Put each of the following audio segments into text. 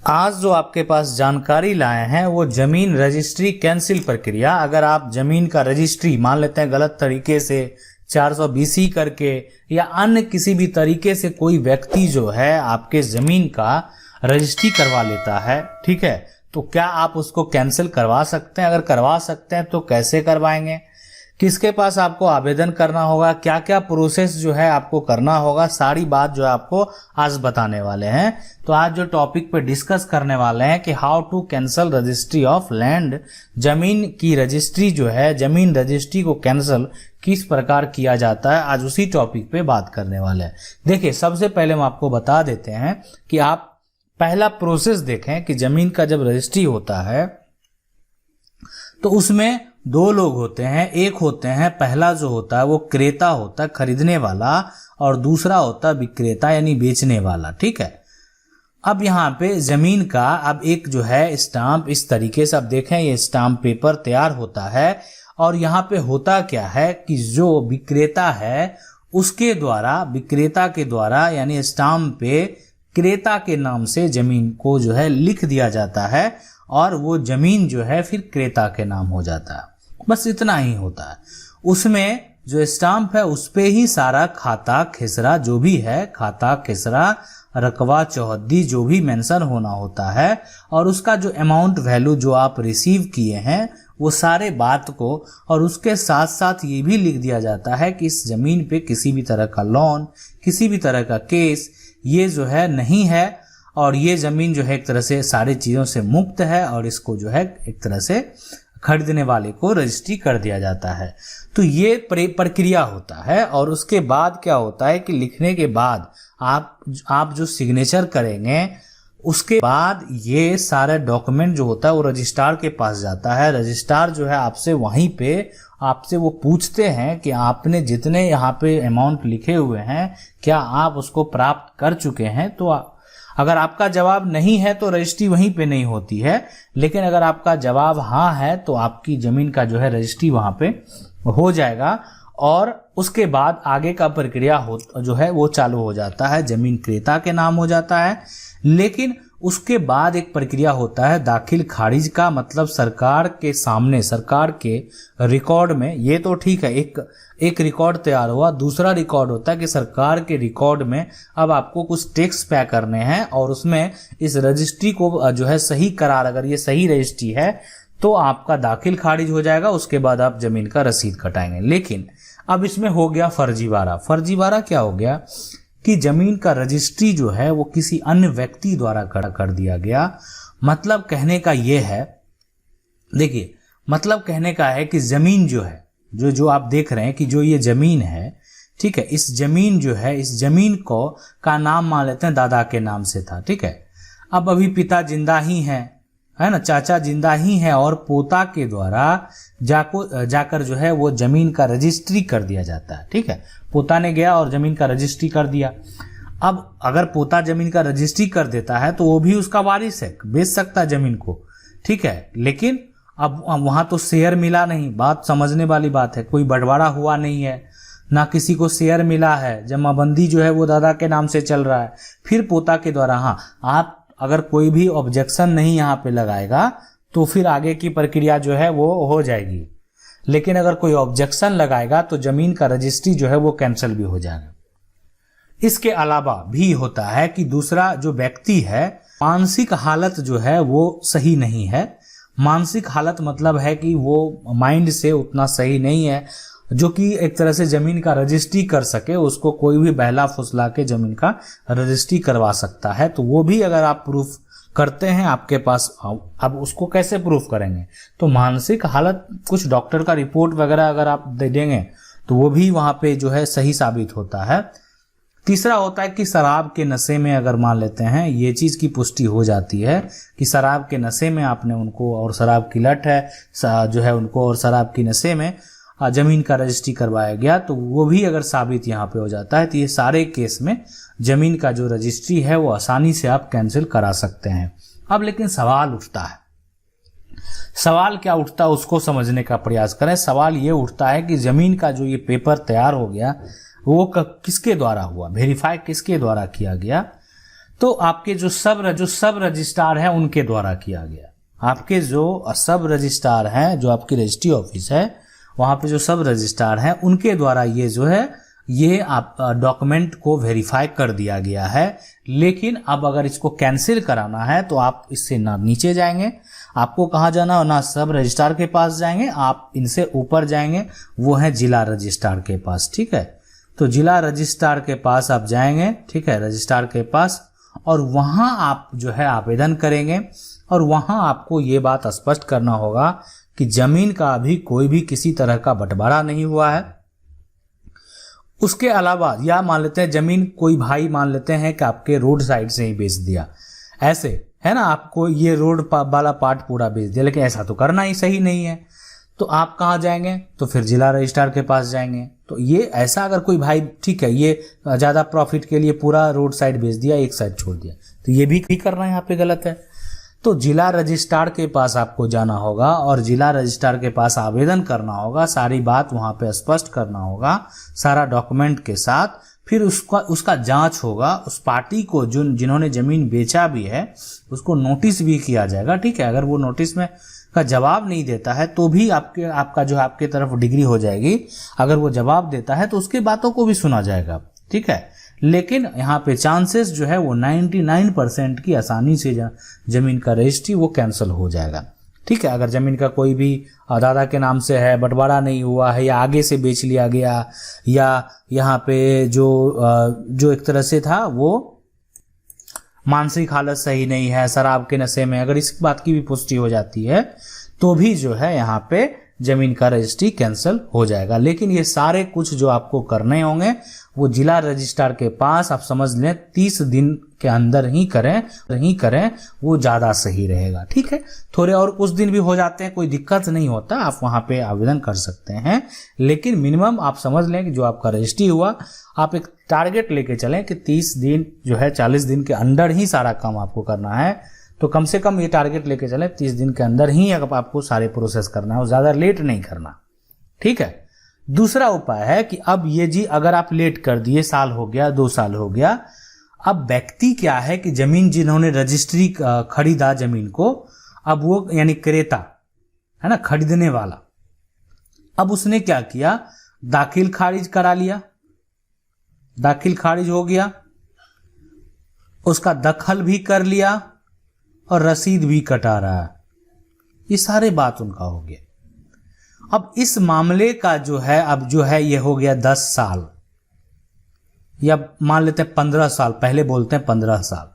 आज जो आपके पास जानकारी लाए हैं वो जमीन रजिस्ट्री कैंसिल प्रक्रिया। अगर आप जमीन का रजिस्ट्री मान लेते हैं गलत तरीके से 420 करके या अन्य किसी भी तरीके से कोई व्यक्ति जो है आपके जमीन का रजिस्ट्री करवा लेता है, ठीक है, तो क्या आप उसको कैंसिल करवा सकते हैं? अगर करवा सकते हैं तो कैसे करवाएंगे, किसके पास आपको आवेदन करना होगा, क्या क्या प्रोसेस जो है आपको करना होगा, सारी बात जो है आपको आज बताने वाले हैं। तो आज जो टॉपिक पे डिस्कस करने वाले हैं कि how to cancel registry of land, जमीन की रजिस्ट्री जो है, जमीन रजिस्ट्री को कैंसिल किस प्रकार किया जाता है, आज उसी टॉपिक पे बात करने वाले हैं। देखिए, सबसे पहले हम आपको बता देते हैं कि आप पहला प्रोसेस देखें कि जमीन का जब रजिस्ट्री होता है तो उसमें दो लोग होते हैं। एक होते हैं, पहला जो होता है वो क्रेता होता है, खरीदने वाला, और दूसरा होता है विक्रेता यानी बेचने वाला, ठीक है। अब यहाँ पे जमीन का अब एक जो है स्टाम्प इस तरीके से आप देखें, ये स्टाम्प पेपर तैयार होता है और यहाँ पे होता क्या है कि जो विक्रेता है उसके द्वारा, विक्रेता के द्वारा यानी स्टाम्प पे क्रेता के नाम से जमीन को जो है लिख दिया जाता है और वो जमीन जो है फिर क्रेता के नाम हो जाता है। बस इतना ही होता है। उसमें जो स्टाम्प है उस पे ही सारा खाता खेसरा जो भी है, खाता खेसरा रकबा चौहद्दी जो भी मेंशन होना होता है और उसका जो अमाउंट वैल्यू जो आप रिसीव किए हैं वो सारे बात को, और उसके साथ साथ ये भी लिख दिया जाता है कि इस जमीन पे किसी भी तरह का लोन, किसी भी तरह का केस ये जो है नहीं है और ये जमीन जो है एक तरह से सारी चीज़ों से मुक्त है और इसको जो है एक तरह से खरीदने वाले को रजिस्ट्री कर दिया जाता है। तो ये प्रक्रिया होता है और उसके बाद क्या होता है कि लिखने के बाद आप जो सिग्नेचर करेंगे उसके बाद ये सारे डॉक्यूमेंट जो होता है वो रजिस्ट्रार के पास जाता है। रजिस्ट्रार जो है आपसे वहीं पे आपसे वो पूछते हैं कि आपने जितने यहाँ पे अमाउंट लिखे हुए हैं क्या आप उसको प्राप्त कर चुके हैं। तो अगर आपका जवाब नहीं है तो रजिस्ट्री वहीं पे नहीं होती है, लेकिन अगर आपका जवाब हाँ है तो आपकी जमीन का जो है रजिस्ट्री वहां पे हो जाएगा और उसके बाद आगे का प्रक्रिया जो है वो चालू हो जाता है, जमीन क्रेता के नाम हो जाता है। लेकिन उसके बाद एक प्रक्रिया होता है दाखिल खारिज का, मतलब सरकार के सामने, सरकार के रिकॉर्ड में। ये तो ठीक है, एक रिकॉर्ड तैयार हुआ। दूसरा रिकॉर्ड होता है कि सरकार के रिकॉर्ड में अब आपको कुछ टैक्स पे करने हैं और उसमें इस रजिस्ट्री को जो है सही करार, अगर ये सही रजिस्ट्री है तो आपका दाखिल खारिज हो जाएगा। उसके बाद आप जमीन का रसीद कटाएंगे। लेकिन अब इसमें हो गया फर्जीवाड़ा। फर्जीवाड़ा क्या हो गया कि जमीन का रजिस्ट्री जो है वो किसी अन्य व्यक्ति द्वारा कर दिया गया। मतलब कहने का ये है, देखिए, मतलब कहने का है कि जमीन जो है, जो आप देख रहे हैं कि जो ये जमीन है, ठीक है, इस जमीन जो है, इस जमीन को का नाम मान लेते हैं दादा के नाम से था, ठीक है। अब अभी पिता जिंदा ही हैं, है ना, चाचा जिंदा ही है और पोता के द्वारा जाकर जो है वो जमीन का रजिस्ट्री कर दिया जाता है, ठीक है। पोता ने गया और जमीन का रजिस्ट्री कर दिया। अब अगर पोता जमीन का रजिस्ट्री कर देता है तो वो भी उसका वारिस है, बेच सकता है जमीन को, ठीक है। लेकिन अब वहां तो शेयर मिला नहीं, बात समझने वाली बात है, कोई बंटवारा हुआ नहीं है, ना किसी को शेयर मिला है, जमाबंदी जो है वो दादा के नाम से चल रहा है। फिर पोता के द्वारा, हाँ, आप अगर कोई भी ऑब्जेक्शन नहीं यहाँ पे लगाएगा तो फिर आगे की प्रक्रिया जो है वो हो जाएगी। लेकिन अगर कोई ऑब्जेक्शन लगाएगा तो जमीन का रजिस्ट्री जो है वो कैंसिल भी हो जाएगा। इसके अलावा भी होता है कि दूसरा जो व्यक्ति है, मानसिक हालत जो है वो सही नहीं है। मानसिक हालत मतलब है कि वो माइंड से उतना सही नहीं है जो कि एक तरह से जमीन का रजिस्ट्री कर सके, उसको कोई भी बहला फुसला के जमीन का रजिस्ट्री करवा सकता है। तो वो भी अगर आप प्रूफ करते हैं आपके पास, अब उसको कैसे प्रूफ करेंगे, तो मानसिक हालत कुछ डॉक्टर का रिपोर्ट वगैरह अगर आप दे देंगे तो वो भी वहां पे जो है सही साबित होता है। तीसरा होता है कि शराब के नशे में अगर मान लेते हैं, ये चीज की पुष्टि हो जाती है कि शराब के नशे में आपने उनको, और शराब की लत है जो है उनको, और शराब की नशे में जमीन का रजिस्ट्री करवाया गया, तो वो भी अगर साबित यहाँ पे हो जाता है तो ये सारे केस में जमीन का जो रजिस्ट्री है वो आसानी से आप कैंसिल करा सकते हैं। अब लेकिन सवाल उठता है, सवाल क्या उठता है उसको समझने का प्रयास करें। सवाल ये उठता है कि जमीन का जो ये पेपर तैयार हो गया वो किसके द्वारा हुआ, वेरीफाई किसके द्वारा किया गया। तो आपके जो सब रजिस्ट्रार है उनके द्वारा किया गया। आपके जो सब रजिस्ट्रार हैं, जो आपकी रजिस्ट्री ऑफिस है, वहां पे जो सब रजिस्ट्रार हैं उनके द्वारा ये जो है ये आप डॉक्यूमेंट को वेरीफाई कर दिया गया है। लेकिन अब अगर इसको कैंसिल कराना है तो आप इससे ना नीचे जाएंगे, आपको कहाँ जाना, ना सब रजिस्ट्रार के पास जाएंगे, आप इनसे ऊपर जाएंगे, वो है जिला रजिस्ट्रार के पास। ठीक है, तो जिला रजिस्ट्रार के पास आप जाएंगे, ठीक है, रजिस्ट्रार के पास, और वहां आप जो है आवेदन करेंगे और वहां आपको ये बात स्पष्ट करना होगा कि जमीन का अभी कोई भी किसी तरह का बंटवारा नहीं हुआ है। उसके अलावा या मान लेते हैं जमीन कोई भाई मान लेते हैं कि आपके रोड साइड से ही बेच दिया, ऐसे है ना, आपको ये रोड वाला पार्ट पूरा बेच दिया, लेकिन ऐसा तो करना ही सही नहीं है। तो आप कहाँ जाएंगे, तो फिर जिला रजिस्ट्रार के पास जाएंगे। तो ये ऐसा अगर कोई भाई, ठीक है, ये ज़्यादा प्रॉफिट के लिए पूरा रोड साइड बेच दिया, एक साइड छोड़ दिया, तो ये भी करना यहाँ पे गलत है। तो जिला रजिस्ट्रार के पास आपको जाना होगा और जिला रजिस्ट्रार के पास आवेदन करना होगा, सारी बात वहाँ पे स्पष्ट करना होगा सारा डॉक्यूमेंट के साथ। फिर उसका जांच होगा, उस पार्टी को जिन्होंने जमीन बेचा भी है उसको नोटिस भी किया जाएगा। ठीक है, अगर वो नोटिस में का जवाब नहीं देता है तो भी आपका जो आपके तरफ डिग्री हो जाएगी। अगर वो जवाब देता है तो उसकी बातों को भी सुना जाएगा। ठीक है, लेकिन यहाँ पे चांसेस जो है वो 99% की आसानी से जमीन का रजिस्ट्री वो कैंसिल हो जाएगा। ठीक है, अगर जमीन का कोई भी दादा के नाम से है, बंटवारा नहीं हुआ है, या आगे से बेच लिया गया, या यहाँ पे जो एक तरह से था वो मानसिक हालत सही नहीं है, शराब के नशे में, अगर इस बात की भी पुष्टि हो जाती है तो भी जो है यहाँ पे जमीन का रजिस्ट्री कैंसिल हो जाएगा। लेकिन ये सारे कुछ जो आपको करने होंगे वो जिला रजिस्ट्रार के पास आप समझ लें 30 दिन के अंदर ही करें वो ज़्यादा सही रहेगा। ठीक है, थोड़े और कुछ दिन भी हो जाते हैं, कोई दिक्कत नहीं होता, आप वहाँ पे आवेदन कर सकते हैं। लेकिन मिनिमम आप समझ लें कि जो आपका रजिस्ट्री हुआ, आप एक टारगेट लेके चलें कि 30 दिन जो है 40 दिन के अंदर ही सारा काम आपको करना है। तो कम से कम ये टारगेट लेके चलें 30 दिन के अंदर ही आपको सारे प्रोसेस करना है, ज़्यादा लेट नहीं करना। ठीक है, दूसरा उपाय है कि अब ये जी अगर आप लेट कर दिए, साल हो गया, 2 साल हो गया, अब व्यक्ति क्या है कि जमीन जिन्होंने रजिस्ट्री खरीदा जमीन को, अब वो यानी क्रेता है ना, खरीदने वाला, अब उसने क्या किया, दाखिल खारिज करा लिया, दाखिल खारिज हो गया, उसका दखल भी कर लिया और रसीद भी कटा रहा है, ये सारे बात उनका हो गया। अब इस मामले का जो है अब जो है ये हो गया 10 साल या मान लेते हैं 15 साल, पहले बोलते हैं 15 साल।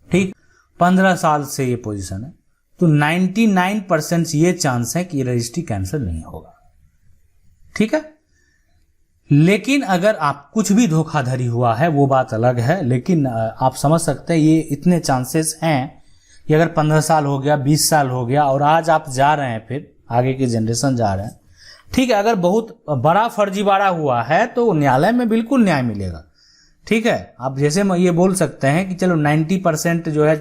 ठीक, 15 साल से ये पोजीशन है, तो 99% ये चांस है कि रजिस्ट्री कैंसिल नहीं होगा। ठीक है, लेकिन अगर आप कुछ भी धोखाधड़ी हुआ है वो बात अलग है, लेकिन आप समझ सकते हैं ये इतने चांसेस हैं कि अगर 15 साल हो गया, 20 साल हो गया और आज आप जा रहे हैं, फिर आगे की जनरेशन जा रहे हैं। ठीक है, अगर बहुत बड़ा फर्जीवाड़ा हुआ है तो न्यायालय में बिल्कुल न्याय मिलेगा। ठीक है, आप जैसे ये बोल सकते हैं कि चलो 90% जो है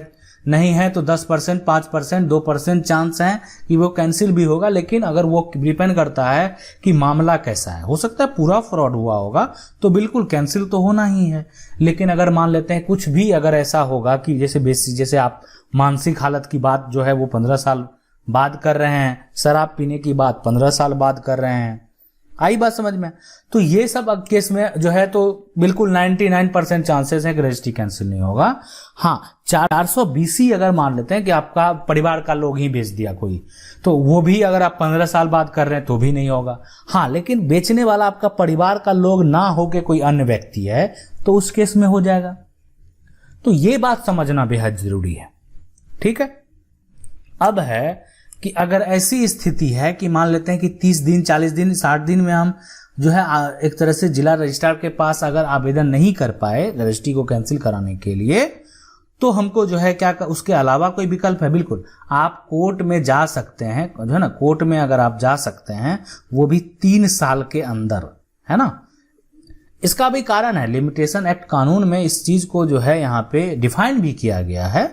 नहीं है तो 10%, 5%, 2% चांस है कि वो कैंसिल भी होगा। लेकिन अगर वो डिपेंड करता है कि मामला कैसा है, हो सकता है पूरा फ्रॉड हुआ होगा तो बिल्कुल कैंसिल तो होना ही है। लेकिन अगर मान लेते हैं कुछ भी अगर ऐसा होगा कि जैसे आप मानसिक हालत की बात जो है वो 15 साल बाद कर रहे हैं, शराब पीने की बात 15 साल बाद कर रहे हैं, आई बात समझ में, तो ये सब केस में जो है तो बिल्कुल 99% चांसेस है कि रजिस्ट्री कैंसिल नहीं होगा। हाँ, 420 अगर मान लेते हैं कि आपका परिवार का लोग ही बेच दिया कोई, तो वो भी अगर आप 15 साल बाद कर रहे हैं तो भी नहीं होगा। हाँ, लेकिन बेचने वाला आपका परिवार का लोग ना हो के कोई अन्य व्यक्ति है तो उस केस में हो जाएगा। तो ये बात समझना बेहद जरूरी है। ठीक है, अब है कि अगर ऐसी स्थिति है कि मान लेते हैं कि 30 दिन, 40 दिन, 60 दिन में हम जो है एक तरह से जिला रजिस्ट्रार के पास अगर आवेदन नहीं कर पाए रजिस्ट्री को कैंसिल कराने के लिए, तो हमको जो है क्या उसके अलावा कोई विकल्प है। बिल्कुल, आप कोर्ट में जा सकते हैं, जो है ना, कोर्ट में अगर आप जा सकते हैं वो भी 3 साल के अंदर, है ना। इसका भी कारण है, लिमिटेशन एक्ट कानून में इस चीज को जो है यहाँ पे डिफाइन भी किया गया है,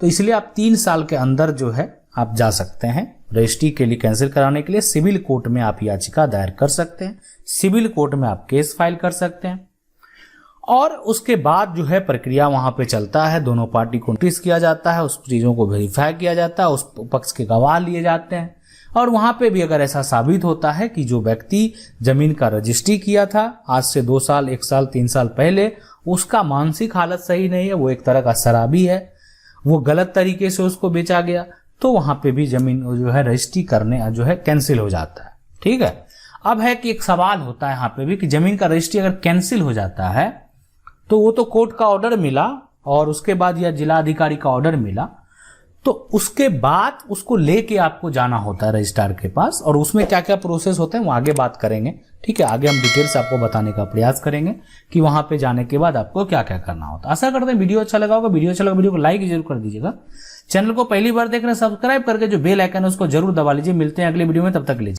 तो इसलिए आप 3 साल के अंदर जो है आप जा सकते हैं रजिस्ट्री के लिए कैंसिल कराने के लिए। सिविल कोर्ट में आप याचिका दायर कर सकते हैं, सिविल कोर्ट में आप केस फाइल कर सकते हैं। और उसके बाद जो है प्रक्रिया वहां पे चलता है, दोनों पार्टी को नोटिस किया जाता है, उस चीजों को वेरीफाई किया जाता है, उस पक्ष के गवाह लिए जाते हैं। और वहां पे भी अगर ऐसा साबित होता है कि जो व्यक्ति जमीन का रजिस्ट्री किया था आज से 2 साल, 1 साल, 3 साल पहले, उसका मानसिक हालत सही नहीं है, वो एक तरह का शराबी है, वो गलत तरीके से उसको बेचा गया, तो वहां पे भी जमीन जो है रजिस्ट्री करने जो है कैंसिल हो जाता है। ठीक है। अब है कि एक सवाल होता है यहाँ पे भी कि जमीन का रजिस्ट्री अगर कैंसिल हो जाता है तो वो तो कोर्ट का ऑर्डर मिला और उसके बाद या जिला अधिकारी का ऑर्डर मिला, तो उसके बाद उसको लेके आपको जाना होता है रजिस्ट्रार के पास, और उसमें क्या क्या प्रोसेस होते हैं वो आगे बात करेंगे। ठीक है, आगे हम डिटेल से आपको बताने का प्रयास करेंगे कि वहां पे जाने के बाद आपको क्या क्या करना होता है। आशा करते हैं वीडियो अच्छा लगा होगा। वीडियो अच्छा लगा वीडियो को लाइक जरूर कर दीजिएगा। चैनल को पहली बार देख रहे हैं सब्सक्राइब करके जो बेल आइकन है उसको जरूर दबा लीजिए। मिलते हैं अगले वीडियो में, तब तक लीजिए।